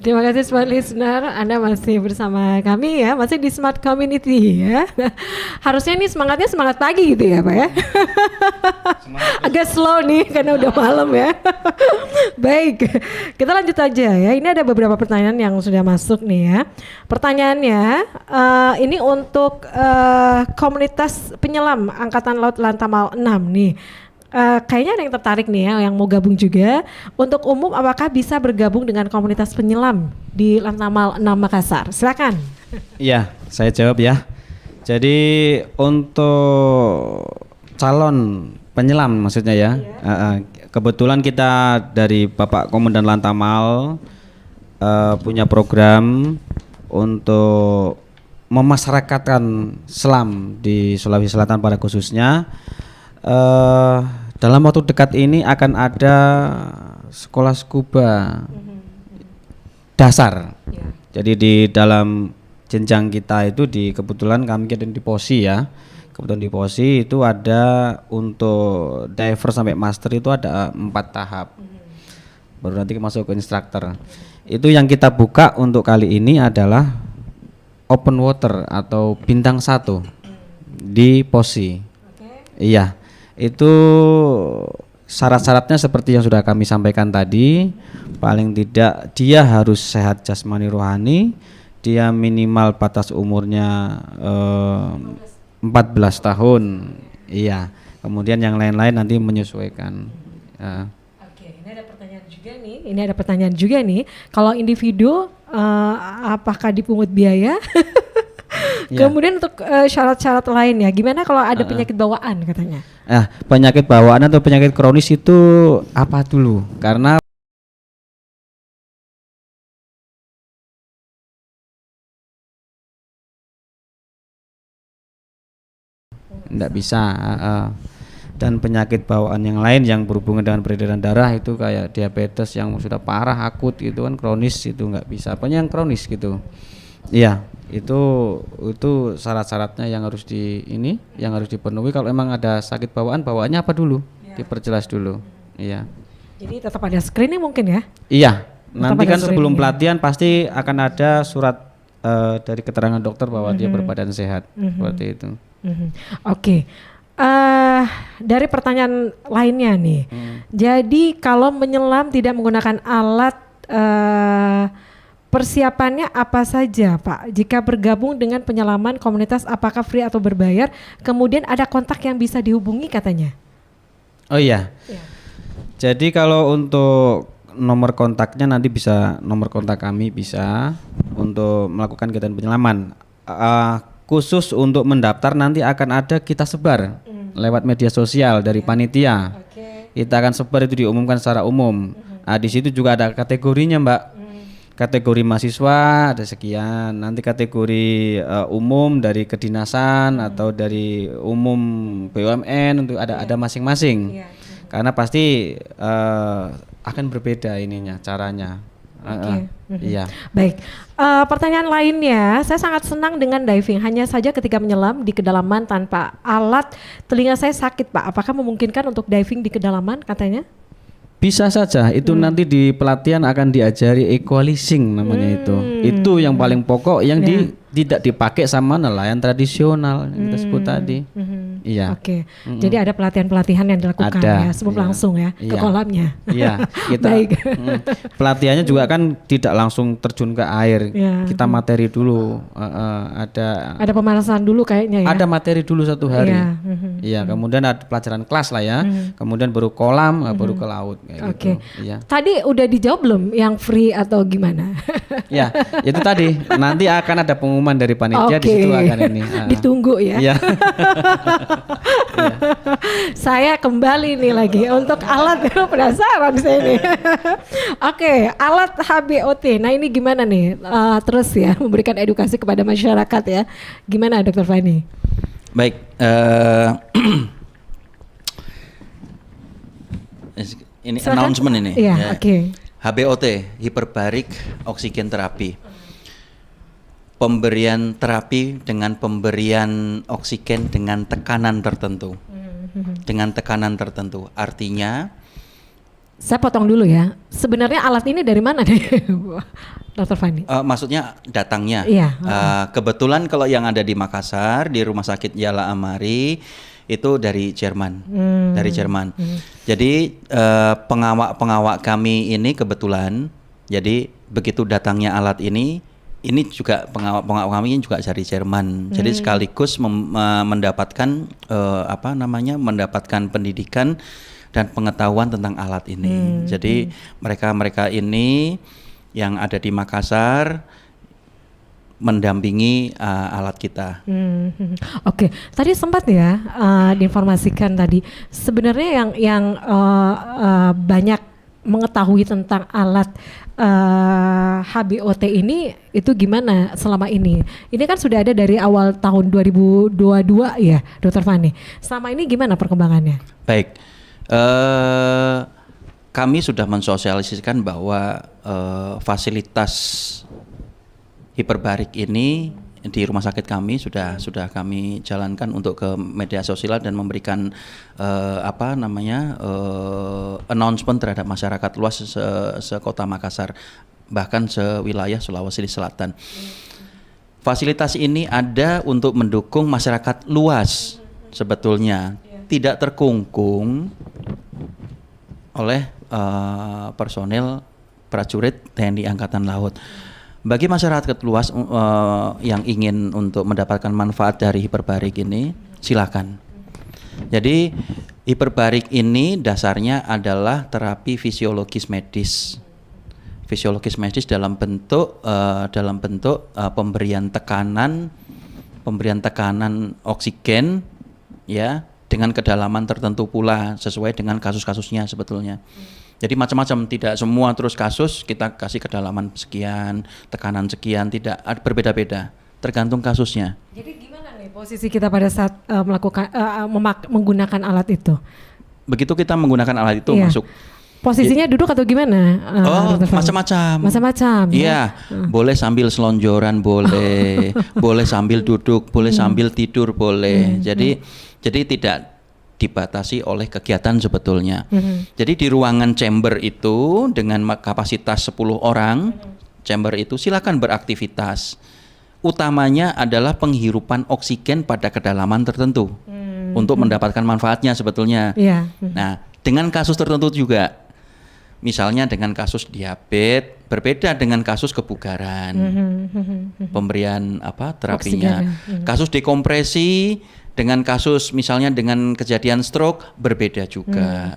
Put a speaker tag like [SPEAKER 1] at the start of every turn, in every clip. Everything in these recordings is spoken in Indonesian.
[SPEAKER 1] Terima kasih Smart Listener, Anda masih bersama kami ya, masih di Smart Community ya. Harusnya ini semangatnya semangat pagi gitu ya Pak ya. Agak slow nih karena udah malam ya. Baik, kita lanjut aja ya. Ini ada beberapa pertanyaan yang sudah masuk nih ya. Pertanyaannya, ini untuk komunitas penyelam Angkatan Laut Lantamal 6 nih. Kayaknya ada yang tertarik nih ya, yang mau gabung juga. Untuk umum, apakah bisa bergabung dengan komunitas penyelam di Lantamal 6 Makassar? Silakan.
[SPEAKER 2] Iya, saya jawab ya. Jadi untuk calon penyelam maksudnya ya, kebetulan kita dari Bapak Komandan Lantamal punya program untuk memasyarakatkan selam di Sulawesi Selatan pada khususnya. Dalam waktu dekat ini akan ada sekolah scuba dasar. Jadi di dalam jenjang kita itu kebetulan kami ada di POSI ya. Kebetulan di POSI itu ada untuk diver sampai master itu ada 4 tahap. Baru nanti masuk ke instruktur. Itu yang kita buka untuk kali ini adalah open water atau bintang 1 di POSI. Iya. Itu syarat-syaratnya seperti yang sudah kami sampaikan tadi. Paling tidak dia harus sehat jasmani rohani, dia minimal batas umurnya 14 tahun. Iya. Kemudian yang lain-lain nanti menyesuaikan.
[SPEAKER 1] Oke, ini ada pertanyaan juga nih. Ini ada pertanyaan juga nih. Kalau individu apakah dipungut biaya?
[SPEAKER 2] Ya.
[SPEAKER 1] Kemudian untuk syarat-syarat lain ya, gimana kalau ada penyakit bawaan katanya?
[SPEAKER 2] Penyakit bawaan atau penyakit kronis itu apa dulu? Karena enggak bisa. Dan penyakit bawaan yang lain yang berhubungan dengan peredaran darah itu kayak diabetes yang sudah parah akut gitu kan, kronis itu enggak bisa. Apanya yang kronis gitu? Iya, itu syarat-syaratnya yang harus yang harus dipenuhi. Kalau emang ada sakit bawaannya apa dulu? Ya. Diperjelas dulu. Iya.
[SPEAKER 1] Jadi tetap ada screening mungkin ya?
[SPEAKER 2] Iya.
[SPEAKER 1] Tetap
[SPEAKER 2] Nanti kan sebelum
[SPEAKER 1] ya?
[SPEAKER 2] pelatihan pasti akan ada surat dari keterangan dokter bahwa dia berbadan sehat. Seperti itu.
[SPEAKER 1] Oke. Dari pertanyaan lainnya nih. Jadi kalau menyelam tidak menggunakan alat persiapannya apa saja Pak? Jika bergabung dengan penyelaman komunitas apakah free atau berbayar? Kemudian ada kontak yang bisa dihubungi katanya?
[SPEAKER 2] Oh iya. Ya. Jadi kalau untuk nomor kontaknya nanti bisa nomor kontak kami bisa untuk melakukan kegiatan penyelaman. Khusus untuk mendaftar nanti akan ada kita sebar lewat media sosial dari panitia. Kita akan sebar itu diumumkan secara umum. Di situ juga ada kategorinya Mbak. Kategori mahasiswa ada sekian, nanti kategori umum dari kedinasan atau dari umum BUMN untuk ada masing-masing. Karena pasti akan berbeda ininya caranya. Iya.
[SPEAKER 1] Baik. Pertanyaan lainnya, saya sangat senang dengan diving. Hanya saja ketika menyelam di kedalaman tanpa alat, telinga saya sakit Pak. Apakah memungkinkan untuk diving di kedalaman katanya?
[SPEAKER 2] Bisa saja, itu nanti di pelatihan akan diajari equalizing namanya itu. Itu yang paling pokok yang tidak dipakai sama nelayan tradisional yang kita sebut tadi. Iya.
[SPEAKER 1] Oke. Jadi ada pelatihan-pelatihan yang dilakukan ya sebelum langsung ya ke kolamnya.
[SPEAKER 2] Iya. Kita pelatihannya juga kan tidak langsung terjun ke air. Kita materi dulu. Ada
[SPEAKER 1] pemanasan dulu kayaknya ya.
[SPEAKER 2] Ada materi dulu 1 hari. Iya. Kemudian ada pelajaran kelas lah ya. Kemudian baru kolam, baru ke laut.
[SPEAKER 1] Oke. Tadi udah dijawab belum yang free atau gimana?
[SPEAKER 2] Ya, itu tadi. Nanti akan ada pengumuman dari panitia di situ akan ini.
[SPEAKER 1] Ditunggu ya.
[SPEAKER 2] Iya.
[SPEAKER 1] Saya kembali nih lagi untuk alat, penasaran saya nih. Oke, alat HBOT. Nah ini gimana nih? Terus ya memberikan edukasi kepada masyarakat ya. Gimana Dr. Fani?
[SPEAKER 3] Baik. Ini silakan. Announcement ini.
[SPEAKER 1] Iya, ya. Oke.
[SPEAKER 3] HBOT, hiperbarik oksigen terapi. Pemberian terapi dengan pemberian oksigen dengan tekanan tertentu. Dengan tekanan tertentu. Artinya
[SPEAKER 1] Saya potong dulu ya. Sebenarnya alat ini dari mana nih, Dr. Fani?
[SPEAKER 3] Maksudnya datangnya.
[SPEAKER 1] Iya.
[SPEAKER 3] Kebetulan kalau yang ada di Makassar di Rumah Sakit Yala Amari itu dari Jerman. Dari Jerman. Jadi pengawak kami ini kebetulan, jadi begitu datangnya alat ini juga pengawak kami juga dari Jerman. Jadi sekaligus mendapatkan mendapatkan pendidikan dan pengetahuan tentang alat ini. Jadi mereka ini yang ada di Makassar mendampingi alat kita.
[SPEAKER 1] Oke, tadi sempat ya diinformasikan tadi sebenarnya yang banyak mengetahui tentang alat HBOT ini itu gimana selama ini? Ini kan sudah ada dari awal tahun 2022 ya, Dr. Fani. Selama ini gimana perkembangannya?
[SPEAKER 3] Baik. Kami sudah mensosialisasikan bahwa fasilitas hiperbarik ini di rumah sakit kami sudah kami jalankan untuk ke media sosial dan memberikan announcement terhadap masyarakat luas sekota Makassar, bahkan sewilayah Sulawesi Selatan. Fasilitas ini ada untuk mendukung masyarakat luas sebetulnya, tidak terkungkung oleh personel prajurit TNI Angkatan Laut. Bagi masyarakat luas yang ingin untuk mendapatkan manfaat dari hiperbarik ini, silakan. Jadi hiperbarik ini dasarnya adalah terapi fisiologis medis. Fisiologis medis dalam bentuk pemberian tekanan oksigen ya, dengan kedalaman tertentu pula sesuai dengan kasus-kasusnya sebetulnya. Jadi macam-macam, tidak semua terus kasus kita kasih kedalaman sekian, tekanan sekian, tidak, berbeda-beda, tergantung kasusnya.
[SPEAKER 1] Jadi gimana nih posisi kita pada saat menggunakan alat itu?
[SPEAKER 3] Begitu kita menggunakan alat itu masuk.
[SPEAKER 1] Posisinya duduk atau gimana?
[SPEAKER 3] Macam-macam.
[SPEAKER 1] Macam-macam.
[SPEAKER 3] Iya, boleh sambil selonjoran, boleh, boleh sambil duduk, boleh sambil tidur, boleh. Jadi tidak dibatasi oleh kegiatan sebetulnya. Jadi di ruangan chamber itu dengan kapasitas 10 orang, chamber itu silakan beraktivitas. Utamanya adalah penghirupan oksigen pada kedalaman tertentu untuk mendapatkan manfaatnya sebetulnya. Nah, dengan kasus tertentu juga. Misalnya dengan kasus diabetes berbeda dengan kasus kebugaran. Pemberian terapinya. Kasus dekompresi dengan kasus misalnya dengan kejadian stroke berbeda juga.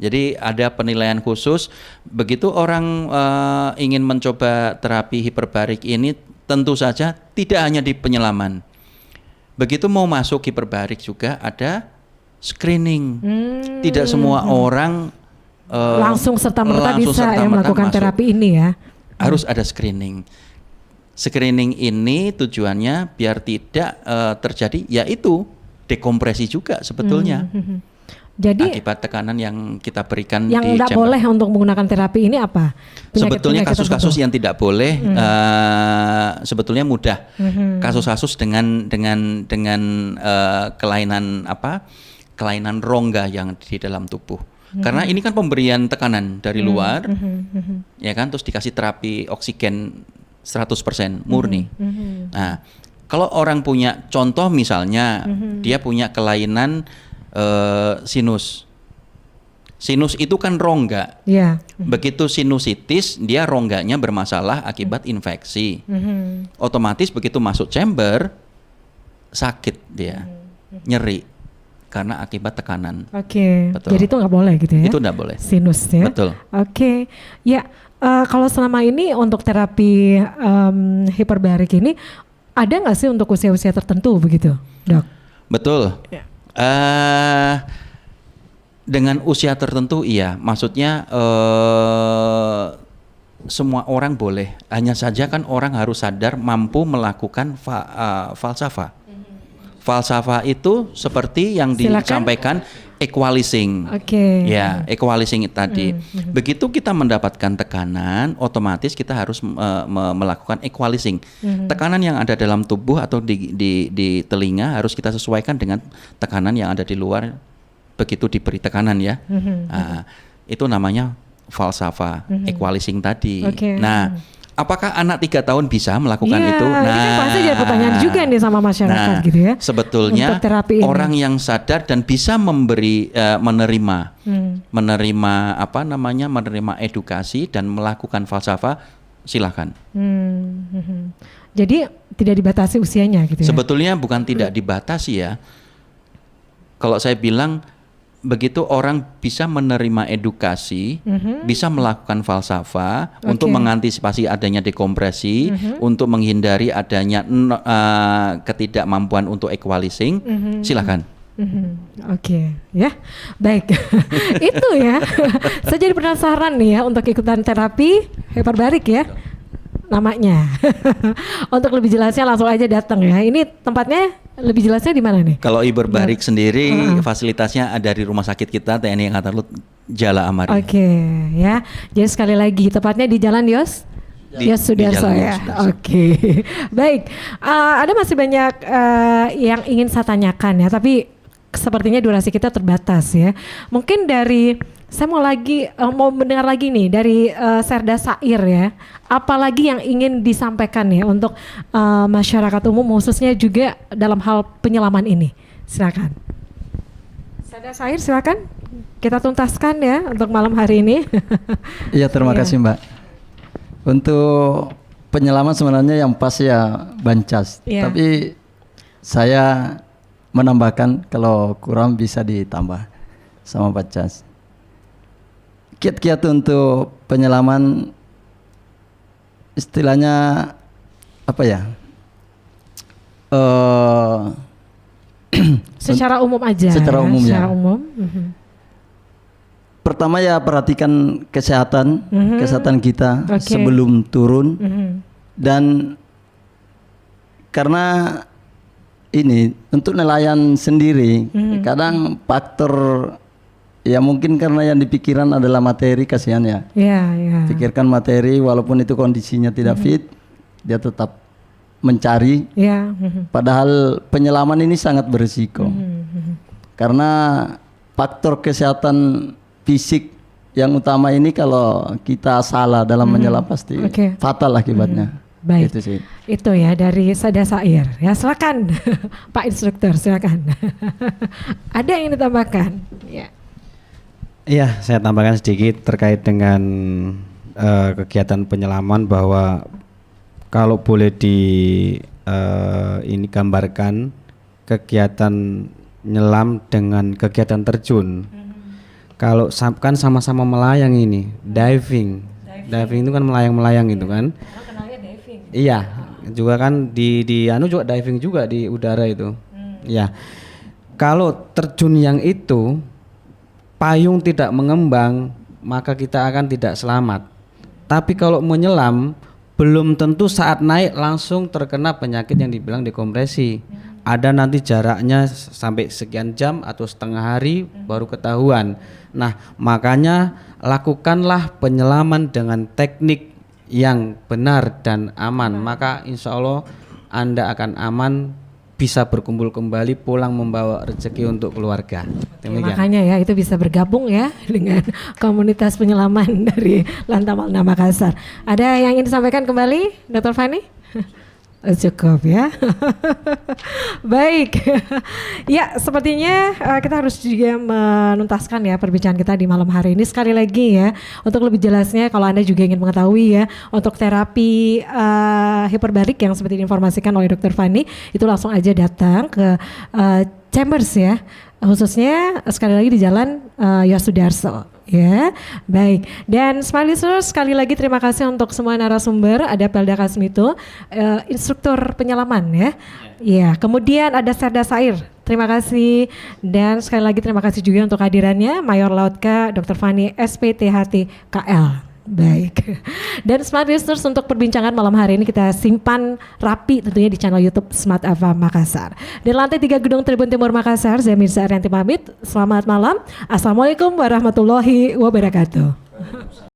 [SPEAKER 3] Jadi ada penilaian khusus. Begitu orang ingin mencoba terapi hiperbarik ini, tentu saja tidak hanya di penyelaman. Begitu mau masuk hiperbarik juga ada screening. Tidak semua orang
[SPEAKER 1] langsung serta-merta bisa melakukan masuk. Terapi ini ya.
[SPEAKER 3] Harus ada screening. Screening ini tujuannya biar tidak terjadi yaitu dekompresi juga sebetulnya. Jadi akibat tekanan yang kita berikan
[SPEAKER 1] yang tidak boleh untuk menggunakan terapi ini apa?
[SPEAKER 3] Sebetulnya kasus-kasus yang tidak boleh sebetulnya mudah. Kasus-kasus dengan kelainan kelainan rongga yang di dalam tubuh. Karena ini kan pemberian tekanan dari luar, ya kan, terus dikasih terapi oksigen 100% murni. Nah, kalau orang punya contoh misalnya dia punya kelainan sinus. Sinus itu kan rongga. Begitu sinusitis, dia rongganya bermasalah akibat infeksi. Otomatis begitu masuk chamber sakit dia, nyeri. Karena akibat tekanan.
[SPEAKER 1] Jadi itu nggak boleh gitu ya?
[SPEAKER 3] Itu nggak boleh.
[SPEAKER 1] Sinus ya?
[SPEAKER 3] Betul.
[SPEAKER 1] Ya kalau selama ini untuk terapi hiperbarik ini ada nggak sih untuk usia-usia tertentu begitu, Dok?
[SPEAKER 3] Betul. Dengan usia tertentu iya, maksudnya semua orang boleh. Hanya saja kan orang harus sadar mampu melakukan falsafah. Falsafah itu seperti yang disampaikan equalizing. Ya, equalizing tadi. Begitu kita mendapatkan tekanan, otomatis kita harus melakukan equalizing. Tekanan yang ada dalam tubuh atau di telinga harus kita sesuaikan dengan tekanan yang ada di luar begitu diberi tekanan ya. Nah, itu namanya falsafah equalizing tadi.
[SPEAKER 1] Oke.
[SPEAKER 3] Nah, apakah anak 3 tahun bisa melakukan
[SPEAKER 1] Iya,
[SPEAKER 3] itu?
[SPEAKER 1] ini kan pasti jadi pertanyaan juga nih sama masyarakat gitu ya.
[SPEAKER 3] Sebetulnya
[SPEAKER 1] untuk terapi ini.
[SPEAKER 3] orang yang sadar dan bisa menerima edukasi dan melakukan falsafah, silakan.
[SPEAKER 1] Jadi tidak dibatasi usianya gitu ya.
[SPEAKER 3] Sebetulnya bukan tidak dibatasi ya. Kalau saya bilang begitu orang bisa menerima edukasi, bisa melakukan falsafah untuk mengantisipasi adanya dekompresi, untuk menghindari adanya ketidakmampuan untuk equalizing, silakan.
[SPEAKER 1] Oke, ya, baik. Itu ya. Saya jadi penasaran nih ya untuk ikutan terapi hiperbarik ya. Namanya. Untuk lebih jelasnya langsung aja datang ya. Ini tempatnya lebih jelasnya di mana nih?
[SPEAKER 3] Kalau hiperbarik sendiri fasilitasnya ada di rumah sakit kita TNI Angkatan Laut Jala Amari.
[SPEAKER 1] Oke, ya. Jadi sekali lagi tepatnya di Jalan Yos Sudarso ya. Oke. Baik. Ada masih banyak yang ingin saya tanyakan ya, tapi sepertinya durasi kita terbatas ya. Mungkin dari saya mau mendengar lagi nih dari Serda Sair ya. Apalagi yang ingin disampaikan ya untuk masyarakat umum khususnya juga dalam hal penyelaman ini. Silakan. Serda Sair silakan. Kita tuntaskan ya untuk malam hari ini.
[SPEAKER 4] Iya, terima kasih Mbak. Untuk penyelaman sebenarnya yang pas ya Bancas.
[SPEAKER 1] Iya.
[SPEAKER 4] Tapi saya menambahkan kalau kurang bisa ditambah sama Bancas. Kiat-kiat untuk penyelaman istilahnya apa ya?
[SPEAKER 1] Secara umum aja.
[SPEAKER 4] Secara umum ya.
[SPEAKER 1] Secara umum.
[SPEAKER 4] Pertama ya perhatikan kesehatan kita sebelum turun dan karena ini untuk nelayan sendiri kadang faktor ya mungkin karena yang dipikiran adalah materi, kasihan ya.
[SPEAKER 1] Iya.
[SPEAKER 4] Pikirkan materi walaupun itu kondisinya tidak fit, dia tetap mencari.
[SPEAKER 1] Iya.
[SPEAKER 4] Padahal penyelaman ini sangat berisiko. Karena faktor kesehatan fisik yang utama ini kalau kita salah dalam menyelam pasti fatal akibatnya.
[SPEAKER 1] Baik.
[SPEAKER 4] Itu sih.
[SPEAKER 1] Itu ya dari Serda Sair. Ya silakan Pak Instruktur, silakan. Ada yang ditambahkan? Ya.
[SPEAKER 2] Iya, saya tambahkan sedikit terkait dengan kegiatan penyelaman bahwa kalau boleh ini gambarkan kegiatan nyelam dengan kegiatan terjun. Kalau kan sama-sama melayang ini, diving itu kan melayang itu kan. Iya, juga kan di juga diving juga di udara itu. Ya. Kalau terjun yang itu payung tidak mengembang, maka kita akan tidak selamat. Tapi kalau menyelam, belum tentu saat naik langsung terkena penyakit yang dibilang dekompresi. Ada nanti jaraknya sampai sekian jam atau setengah hari baru ketahuan. Nah, makanya lakukanlah penyelaman dengan teknik yang benar dan aman. Maka insya Allah Anda akan aman, bisa berkumpul kembali, pulang membawa rezeki untuk keluarga.
[SPEAKER 1] Makanya ya itu bisa bergabung ya dengan komunitas penyelaman dari Lantamalna Makassar. Ada yang ingin disampaikan kembali, Dr. Fani? Cukup ya. Baik. Ya, sepertinya kita harus juga menuntaskan ya perbincangan kita di malam hari ini. Sekali lagi ya, untuk lebih jelasnya kalau Anda juga ingin mengetahui ya, untuk terapi hiperbarik yang seperti diinformasikan oleh Dr. Fani, itu langsung aja datang ke Chambers ya. Khususnya sekali lagi di Jalan Yos Sudarso. Ya, baik. Dan Smart Listeners, sekali lagi terima kasih untuk semua narasumber. Ada Pelda Kasmito, instruktur penyelaman ya. Ya, kemudian ada Serda Sair. Terima kasih. Dan sekali lagi terima kasih juga untuk hadirannya Mayor Laut K. Dr. Fani SPTHT KL. Baik. Dan Smart Listeners, untuk perbincangan malam hari ini kita simpan rapi tentunya di channel YouTube Smart FM Makassar. Di lantai 3 Gedung Tribun Timur Makassar, saya Mirza Arianti pamit. Selamat malam. Assalamualaikum warahmatullahi wabarakatuh.